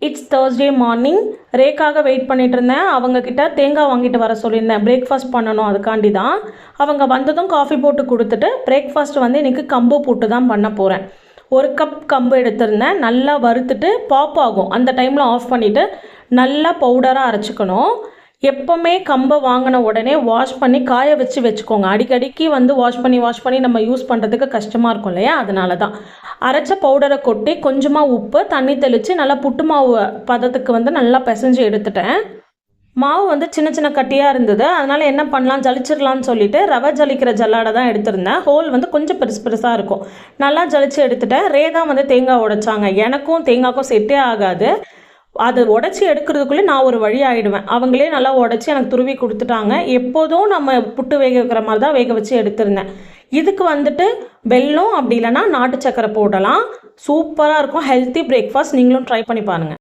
It's Thursday morning. ரேக்காக wait பண்ணிட்டு இருந்தேன். அவங்கக்கிட்ட தேங்காய் வாங்கிட்டு வர சொல்லியிருந்தேன். பிரேக்ஃபாஸ்ட் பண்ணணும், அதுக்காண்டி தான். அவங்க வந்ததும் காஃபி போட்டு கொடுத்துட்டு பிரேக்ஃபாஸ்ட் வந்து இன்றைக்கி கம்பு போட்டு தான் பண்ண போகிறேன். 1 கப் கம்பு எடுத்திருந்தேன். நல்லா வறுத்துட்டு பாப் ஆகும் அந்த டைமில் ஆஃப் பண்ணிவிட்டு நல்லா பவுடராக அரைச்சிக்கணும். எப்போவுமே கம்பை வாங்கின உடனே வாஷ் பண்ணி காய வச்சுக்கோங்க. அடிக்கடிக்கு வந்து வாஷ் பண்ணி நம்ம யூஸ் பண்ணுறதுக்கு கஷ்டமாக இருக்கும் இல்லையா, அதனால தான். அரைச்ச பவுடரை கொட்டி கொஞ்சமாக உப்பு தண்ணி தெளித்து நல்லா புட்டு மாவு பதத்துக்கு வந்து நல்லா பிசைஞ்சு எடுத்துட்டேன். மாவு வந்து சின்ன சின்ன கட்டியாக இருந்தது. அதனால் என்ன பண்ணலாம், ஜலிச்சிடலான்னு சொல்லிட்டு ரவை ஜலிக்கிற ஜல்லாடை தான் எடுத்திருந்தேன். ஹோல் வந்து கொஞ்சம் பெருசாக இருக்கும். நல்லா ஜலிச்சு எடுத்துட்டேன். ரே தான் வந்து தேங்காய் உடைச்சாங்க. எனக்கும் தேங்காய்க்கும் செட்டே ஆகாது. அதை உடச்சி எடுக்கிறதுக்குள்ளே நான் ஒரு வழி ஆகிடுவேன். அவங்களே நல்லா உடச்சி எனக்கு துருவி கொடுத்துட்டாங்க. எப்போதும் நம்ம புட்டு வேக வைக்கிற மாதிரி தான் வேக வச்சு எடுத்திருந்தேன். இதுக்கு வந்துட்டு வெல்லம் அப்படி இல்லைன்னா நாட்டு சக்கரை போடலாம். சூப்பராக இருக்கும். Healthy breakfast. நீங்களும் ட்ரை பண்ணி பாருங்கள்.